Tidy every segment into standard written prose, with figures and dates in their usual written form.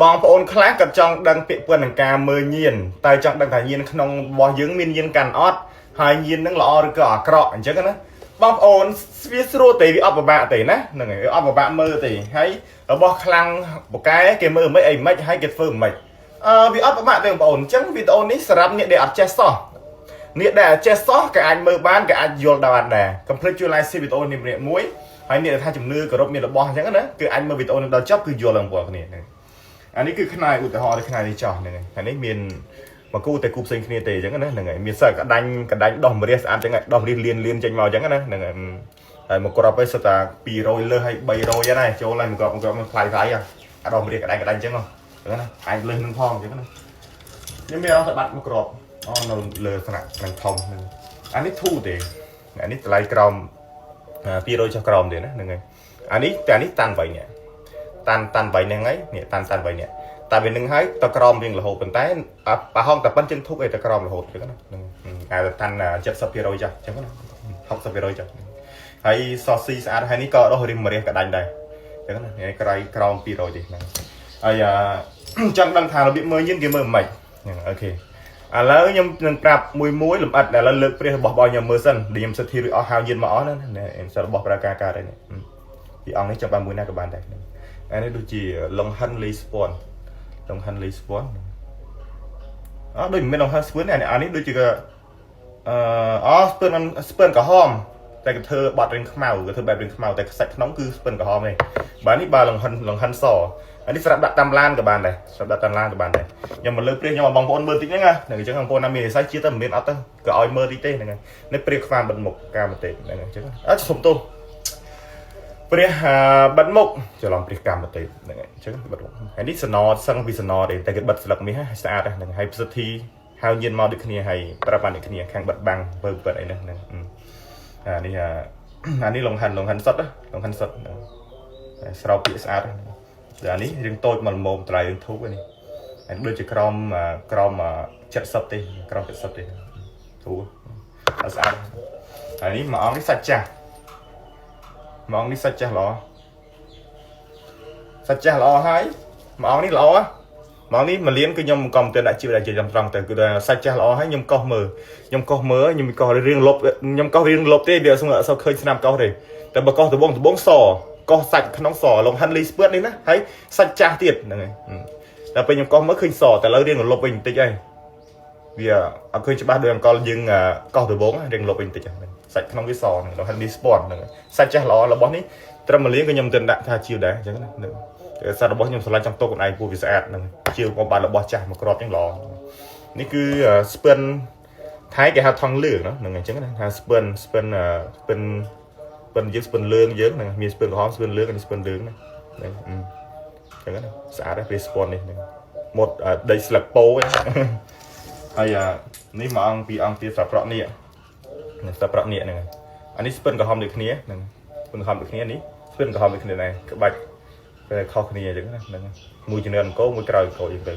បងប្អូនខ្លះក៏ចង់ដឹងពាក្យពន្ធនឹងការមើលញៀនតែចង់ដឹងថាញៀនក្នុងរបស់យើងមានញៀនកាន់អត់ហើយញៀននឹងល្អឬក៏អាក្រក់អញ្ចឹងណាបងប្អូនវាស្រួលទេវាអត់ពិបាកទេណាហ្នឹងហើយអត់ពិបាកមើលទេហើយរបស់ខ្លាំងបកែគេមើលមិនអីមិនហើយគេធ្វើមិនវាអត់ពិបាកទេបងប្អូនអញ្ចឹងវីដេអូនេះសម្រាប់អ្នកដែលអត់ចេះសោះអ្នកដែលអត់ចេះសោះក៏អាចមើលបានក៏អាចយល់បានដែរកុំភ្លេចជួយ like វីដេអូនេះម្នាក់មួយហើយអ្នកដែលថាជំនឿគោរពមានរបស់អញ្ចឹងណាគឺអាចមើលវីដេអូនេះដល់ចប់គឺយល់ឡើងបងប្អូនគ្នាហ្នឹងអានេះគឺខ្នើយឧទាហរណ៍នេះខ្នើយនេះចោះហ្នឹងហើយហើយនេះមានមកគូតែគូផ្សេងគ្នាទេអញ្ចឹងណាហ្នឹងហើយមានសើកដាច់ដោះម្រះស្អាតអញ្ចឹងដោះម្រះលៀនចេញមកអញ្ចឹងណាហ្នឹងហើយហើយមកក្របទៅសិតតែ200លើសហើយ300ហ្នឹងហើយចូលហើយមកក្របมันខ្លាយអាដោះម្រះកដាច់អញ្ចឹងហ្នឹងណាអាចលើសនឹងផងអញ្ចឹងណាខ្ញុំមានអត់ទៅបាត់មកក្របនៅលើស្នាក់នឹងធំហ្នឹងអានេះធូរទេអានេះតម្លៃក្រោម200ចុះក្រោមទេណាហ្នឹងហើយអានេះតែនេះតាន់3នាក់តាន់3ហ្នឹងហើយនេះតាន់3នាក់តែវានឹងហើយតក្រមរៀងរហូតប៉ុន្តែបើហងតែប៉ុនជិនធុកឯតក្រមរហូតអញ្ចឹងណាអាតាន់70%ចាស់អញ្ចឹងណា60%ចាស់ហើយសសស៊ីស្អាតហើយនេះក៏ដោះរៀងម្រះក៏ដាច់ដែរអញ្ចឹងណានេះក្រៃក្រោម200ទេហ្នឹងហើយចង់ដឹងថារបៀបមើលញៀនគេមើលមិនហ្នឹងអូខេឥឡូវខ្ញុំនឹងប្រាប់មួយលំអិតឥឡូវលើកព្រះរបស់ខ្ញុំមើលសិនដែលខ្ញុំសិទ្ធិរួចអស់ហើយញៀនមកអស់ណាអញ្ចឹងរបស់ប្រការដែរនេះពីអង្គនេះចាំបានមួយណាក៏បានដែរអានេះដូចជាលងហិនលីស្ពាន់លងហិនលីស្ពាន់ដូចមិនមែនលងហិនស្ពាន់អានេះដូចជាស្ពាន់ក្រហមតែគេធ្វើបាត់រៀងខ្មៅគេធ្វើបែបរៀងខ្មៅតែខ្សាច់ក្នុងគឺស្ពាន់ក្រហមនេះបាទនេះបាទលងហិនសអានេះស្រាប់ដាក់តាមឡានក៏បានដែរស្រាប់ដាក់តាមឡានក៏បានដែរខ្ញុំមកលើព្រាខ្ញុំឲ្យបងប្អូនមើលតិចហ្នឹងណាអញ្ចឹងបងប្អូនណាមានវិស័យជាតិតែមិនមានអត់ទៅក៏ឲ្យមើលតិចទេហ្នឹងហើយនេះព្រាខ្វាបិទមុខការមតិហ្នឹងអញ្ចឹងសុំទោសព្រះបិទមុខច្រឡំព្រះកម្មទេហ្នឹងហើយអញ្ចឹងបិទមុខហើយនេះសណសឹងពីសណទេតែគេបិទស្លឹកមាសឲ្យស្អាតហ្នឹងហើយប្រសិទ្ធិហៅញៀនមកដូចគ្នាហើយប្រាប់បានដូចគ្នាខាងបិទបាំងបើបិទអីហ្នឹងអានេះលងហិនសុតលងហិនសុតស្រោបពាកស្អាតអានេះរឿងតូចមកល្មមតម្លៃរឿងធូបនេះហើយដូចជាក្រម70ទេក្រម70ទេធូបស្អាតហើយនេះមួយអង្គនេះសាច់ចាស់មួយអង្គនេះសាច់ចាស់ល្អហើយមួយអង្គនេះល្អមួយអង្គនេះមួយលានគឺខ្ញុំកុំទៅដាក់ជីវដែលជាចំត្រង់ទៅគឺសាច់ចាស់ល្អហើយខ្ញុំកោសមើលខ្ញុំកោសរៀងលុបខ្ញុំកោសរៀងលុបទេវាអត់សូវឃើញស្នាមកោសទេតែបើកោសដបងសកោសសាច់ក្នុងសលងហាន់លីស្ពឿតនេះណាហើយសាច់ចាស់ទៀតហ្នឹងហើយតែពេលខ្ញុំកោសមើលឃើញសតែឥឡូវរៀងលុបវិញបន្តិចហើយវាអត់ឃើញច្បាស់ដូចអង្កលយើងកោសដបងរៀងលុបវិញបន្តិចហ្នឹងសាច់ក្នុងវាសហ្នឹងលងហាន់លីស្ពឿតហ្នឹងសាច់ចាស់ល្អរបស់នេះត្រឹមមួយលានក៏ខ្ញុំទៅដាក់ថាជាវដែរអញ្ចឹងណាសាច់របស់ខ្ញុំឆ្លាញ់ចំទុកខ្លួនឯងពូវាស្អាតហ្នឹងជាវក៏បានរបស់ចាស់មកក្របចឹងល្អនេះគឺស្ពឿនថៃគេហៅថងលឿងហ្នឹងអញ្ចឹងណាថាស្ពឿនយើងស្ពឿនលឿងយើងហ្នឹងមានស្ពឿនក្រហមស្ពឿនលឿងនិងស្ពឿនលឿងហ្នឹងអញ្ចឹងណាស្អាតដែរពេលស្ពឿននេះមុតដីស្លឹកពោហើយនេះមួយអង្គពីរអង្គទៀតស្រាប់ប្រក់នេះហ្នឹងអានេះស្ពឿនក្រហមដូចគ្នាហ្នឹងស្ពឿនក្រហមដូចគ្នានេះស្ពឿនក្រហមដូចគ្នាដែរក្បាច់ខុសគ្នាអញ្ចឹងណាហ្នឹងមួយជំនឿអង្គមួយក្រោយអង្គអញ្ចឹងទៅ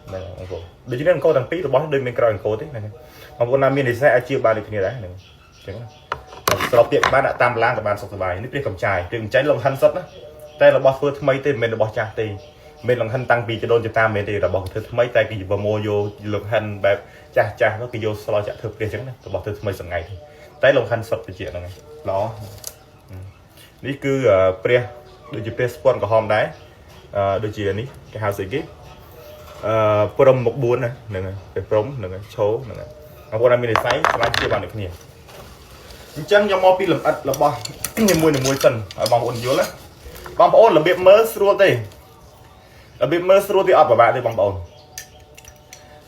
ហ្នឹងអង្គដូចជំនឿអង្គទាំងពីររបស់ដូចមានក្រោយអង្គទេហ្នឹងបងប្អូនណាមាននិស្ស័យអាចជឿបានដូចគ្នាដែរហ្នឹងអញ្ចឹងណាស្របពាក្យបានដាក់តាមឡានក៏បានសុខសប្បាយនេះព្រះកំចាយលងហិនសុតណាតែរបស់ធ្វើថ្មីទេមិនមែនរបស់ចាស់ទេមិនលងហិនតាំងពីចដូនចតាមែនទេរបស់ធ្វើថ្មីតែគេប្រមូលយកលងហិនបែបចាស់ទៅគេយកស្លោចាក់ធ្វើព្រះអញ្ចឹងណារបស់ធ្វើថ្មីសងៃទេតែលងហិនសុតទៅជាហ្នឹងហើយល្អនេះគឺព្រះដូចជាព្រះស្ពាន់ក្រហមដែរដូចជានេះគេហៅស្អីគេព្រំមុខ4ហ្នឹងហើយព្រះព្រំហ្នឹងហើយឈោហ្នឹងហើយបងប្អូនមាននិស្ស័យឆ្លាញ់ជាបានដូចគ្នាអញ្ចឹងខ្ញុំមកពីលំអិតរបស់នីមួយសិនឲ្យបងប្អូនយល់ណាបងប្អូនរបៀបមើលស្រួលទេអត់ពិបាកទេបងប្អូន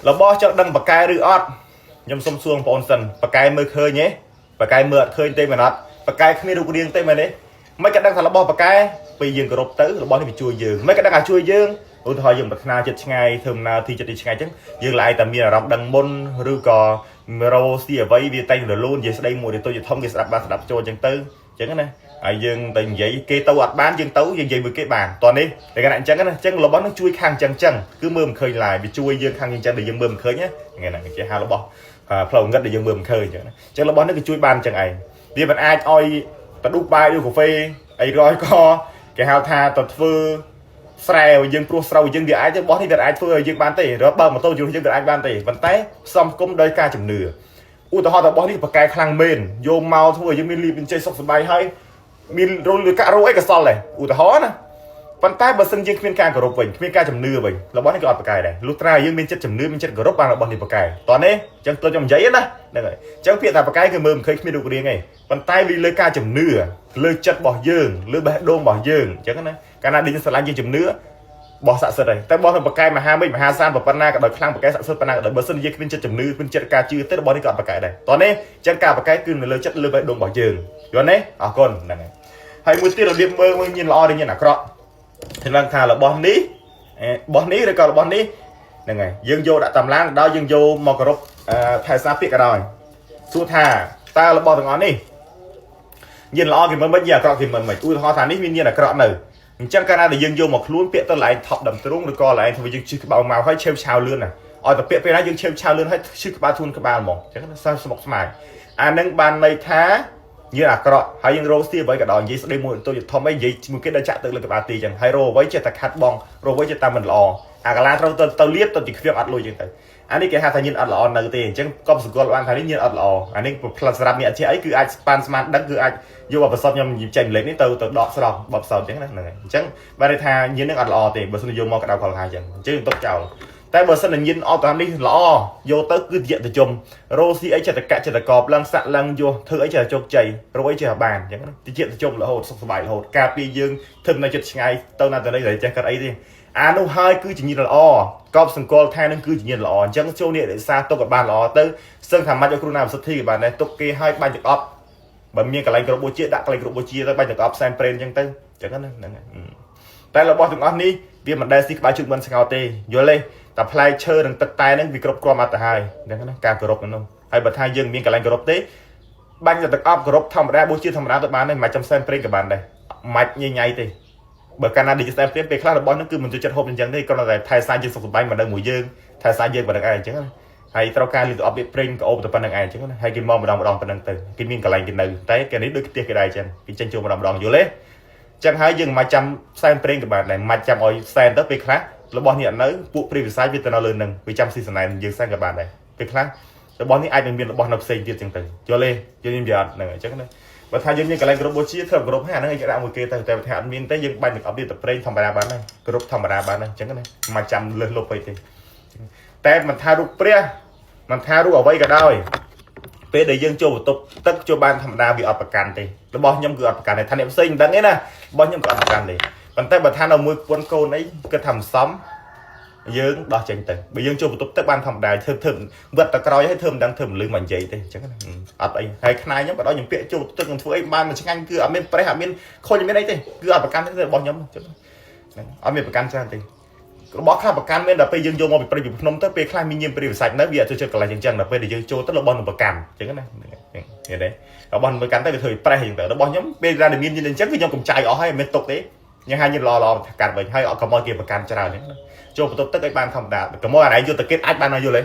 របស់ចង់ដឹងបកែឬអត់ខ្ញុំសុំសួរបងប្អូនសិនបកែមើលឃើញទេបកែមើលអត់ឃើញទេមែនអត់បកែគ្មានរូបរាងទេមែនទេមិនក៏ដឹងថារបស់បកែពេលយើងគោរពទៅរបស់នេះវាជួយយើងមិនក៏ដឹងថាជួយយើងឧទាហរណ៍យើងប្រាថ្នាចិត្តឆ្ងាយធ្វើដំណើរទីចិត្តឆ្ងាយអញ្ចឹងយើងឡាយតែមានអារម្មណ៍ដឹងមុនឬក៏រោស៊ីអ្វីវាតែងរលូននិយាយស្ដីមួយទៅធំគេស្ដាប់បានស្ដាប់ចូលអញ្ចឹងទៅអញ្ចឹងណាហើយយើងទៅនិយាយគេទៅអត់បានយើងទៅយើងនិយាយមួយគេបានតោះនេះតែគាត់អញ្ចឹងណាអញ្ចឹងរបស់នឹងជួយខាងអញ្ចឹងគឺមើលមិនឃើញឡាយវាជួយយើងខាងអញ្ចឹងដែលយើងមើលមិនឃើញណាថ្ងៃណាគេហៅរបស់ផ្លូវងឹតដែលយើងមើលមិនឃើញអញ្ចឹងណាអញ្ចឹងរបស់នេះគឺជួយបានអញ្ចឹងឯងវាមិនអាចឲ្យបដុបាយឬកាហ្វេអីរយក៏គេហៅថាទៅធ្វើ ស្រែយើងព្រោះស្រូវយើងវាអាចបោះនេះវាអាចធ្វើឲ្យយើងបានទេរបើម៉ូតូយើងវាអាចបានទេប៉ុន្តែសំគុំដោយការជំនឿឧទាហរណ៍តែបោះនេះបកកែខ្លាំងមែនយកមកធ្វើឲ្យយើងមានលៀបមានជ័យសុខសប្បាយហើយមានរលកាក់រោអីក៏សល់ដែរឧទាហរណ៍ណាប៉ុន្តែបើសិនយើងគ្មានការគោរពវិញគ្មានការជំនឿវិញរបស់នេះក៏អត់បកកែដែរលុះត្រាយើងមានចិត្តជំនឿមានចិត្តគោរពបានរបស់នេះបកកែតោះនេះអញ្ចឹងទៅខ្ញុំនិយាយណាហ្នឹងហើយអញ្ចឹងពាក្យថាបកកែគឺមើលមិនឃើញគ្មានរូបរាងទេប៉ុន្តែវាលើការជំនឿលើចិត្តរបស់យើងលើបេះដូងរបស់យើងអញ្ចឹងណាកាលណាយើងស្រឡាញ់យើងជំនឿបោះស័ក្តិសិទ្ធិហើយតែបោះទៅបកកែមហាមិញមហាសានប៉ុណ្ណាក៏ដោយខ្លាំងបកកែស័ក្តិសិទ្ធិប៉ុណ្ណាក៏ដោយបើសិនយើងគ្មានចិត្តជំនឿគ្មានចិត្តការជឿទេរបស់នេះក៏អត់បកកែដែរតោះនេះអញ្ចឹងការបកកែគឺនៅលើចិត្តលើបេះដូងរបស់យើងយល់ទេអរគុណហ្នឹងហើយមួយទៀតរបៀបមើលញៀនល្អឬញៀនអាក្រក់thì lần thà là bón ní rồi còn bón ní này này dương vô đã tầm láng đó dương vô một cái rốt thay xa phía cả rồi xua thà ta là bón thằng ngón đi nhìn lo thì mới bây giờ còn thì mình tôi ho thà ní nguyên nhiên là cọ này chẳng cái nào để dương vô một luôn phía tôi lại thọc đầm tôi được coi lại thì dương chưa bao màu hay treo chào lươn này ở tập phía đó dương treo chào lươn hay chưa ba thun các ba một chẳng nó sao một mài nâng bàn này thá như là cọ hay những rô xia với cả đòn gì đây mua tôi thom mấy gì một cái đơn chạm tự lực bà tì chẳng hay rô với chơi tạc hạt bong rô với chơi ta mình lò cái lá tao liếc tao chỉ việc ăn lui chẳng tới anh ấy cái hai thằng nhìn ăn lò nơi tiền chẳng có sự gọi ăn thằng nhìn ăn lò anh ấy một lần sạp nhẹ chứ ấy cứ ai span smart đắng cứ ai vô vào sập nhầm chèn lấy đến từ đọt sau bọc sầu chẳng này chẳng ba đây tha nhìn nước ăn lò thì bữa sau vô mò cái đầu còn hai chẳng chứ tốt chào tại bữa sau là nhìn o toàn đi lò vô tới cứ diện từ chùm rosi ấy chờ cả chờ cọp lăng sạn lăng vô thử ấy chờ chốt chày rồi ấy chờ bàn chẳng thì diện từ chùm là hột sọc bài là hột cà pi dương thơm này chật ngày tao nào từ đây để chơi cái ấy đi nó hai cứ chỉ nhìn là o cọp sừng col thay nó cứ chỉ nhìn là o chẳng châu địa để xa tôi gặp bàn là tới sơn thảm mắt cho khuôn nào xuất thi bàn này tôi kia hai bàn được ấp bởi miếng cả lạnh bố chia đã lạnh bố chia tới bàn được ấp xem prem chẳng tới chẳng hạn tại là bao từng ăn đi vì mình đây xí ba chục bên sao tê vô lên tập play chơi đừng tật tay nó vì cọp qua mặt tại hai đấy nó càng cọp nó hay bật hai dương miếng cả lạnh cọp tế ban giờ tập ấp cọp thầm ra bố chia thầm ra tập bán này mà trong xem prem cả bàn đây mạch như nhảy thì bởi Canada đi xem prem về khác là bọn nó cứ mình cho chất hộp nhân dân đây còn là thay sai dương sọc bay mà đang mùi dương thay sai dương và đang ai chứ hay tao ca liên tục update prem có ôm tập ban đang ai chứ hay cái mong một đòn từ cái miếng cả lạnh cái này đấy cái này được cái cái đây chân cái chân chuột một đòn vô lấy chẳng hay dừng mà chăm xem prem các bạn này mà chăm oi xem tới việc khác là bọn hiện nói vụ privacy việt nam lên nâng vì chăm season này dừng sang các bạn này việc khác là bọn ai bên là bọn học sinh việc chẳng từ cho lên cho nên giờ này chắc đấy và thay dừng như cái này group chia thơm group hai nó cái đạo một kia từ từ hạn miền tới dừng bay được update tập prem thầm bà bán này group thầm bà bán này chẳng cái này mà chăm lên lục vậy thìแต่มันทารุเปรี้ยมันทารุเอาไว้ก็ได้เป็นđể dân cho một tục tất cho ban thẩm đa bị ập cản thì nó bao nhiêu người ập cản này thanh niệm sinh đáng ấy nè bao nhiêu người ập cản thì còn tay bật than đầu môi quân cô ấy cái thầm xóm dương đo tranh tử bị dân cho một tục tất ban thẩm đa thơm thơm vật ta coi hay thơm đang thơm lưng mình vậy thì chẳng ập ấy hay khai nhá đó những chuyện cho tôi còn thua ấy ban mà anh cứ ở bên phải hạ bên khôi như bên đấy thì cứ ập cản thế bao nhiêu ở bên cản cho thì bó khai bậc can nên là bây giờ vô một bị nông tới bây khai minh nhiên bị sạch nói bây giờ tôi lại chẳng là bây giờ cho tất là bon bậc can chứ cái này như đấy ở bon bậc can tới thời pre hiện tại nó bao nhóm bây ra để miên nhiên chắc với nhau cùng trai ở hay mình tục đấy nhưng hai như lo cản vậy hay ở có mọi kia bậc can cho nào nhé cho một tất cái ban thầm đạt có mọi này vô tập kết ách ban nào vô lấy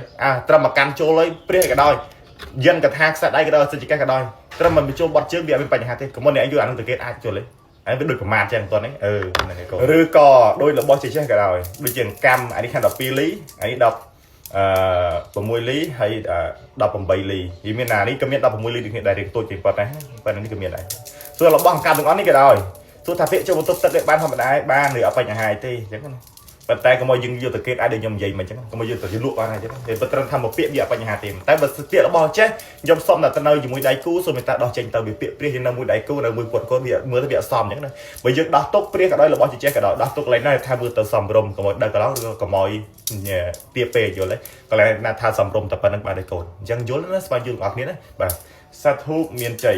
trâm bậc can cho lấy pre cái đôi dân cả thang sát đây cái đôi chỉ cái đôi trâm mình cho bọt trước bị bên bành hạt thế có mọi này anh vô ăn tập kết ách cho lấy anh biết được của màn trên tuần ấy rư cò đôi là bao chỉ cái rồi đôi chừng cam anh đi khăn đọc pi lý anh đọc bằng môi lý hay đọc bằng bảy lý thì miền nào đi comment đọc bằng môi lý được hiện đại thì tôi chỉ vào đấy và nó đi comment này rồi là bằng cam được ăn đi cái rồi tôi thà phê cho một tốt tất ban không phải ba người ở bên nhà hai thì chẳng có và tay có mọi dừng vô từ kết ai đều nhầm gì mà chẳng có mọi dừng từ lụa qua này chứ để bắt đầu tham một việc gì ở bên nhà tìm tay vật tiện là bao chết dòng xong là ta nơi dùng mũi đáy cũ rồi người ta đo tranh tàu bị tiện pri thì là mũi đáy cũ là mũi quật có bị mưa ta bị xòm những này bây giờ đo tốt pri cả đây là bao chỉ chết cả đó đo tốt lấy này tham mưa tàu xòm rôm còn mọi đây cái đó còn mọi tiệp về rồi lấy còn lại là tham xòm rôm tập ban ba đây cồn chẳng dối nó bao nhiêu ngọt nữa đấy và sát hút miên chảy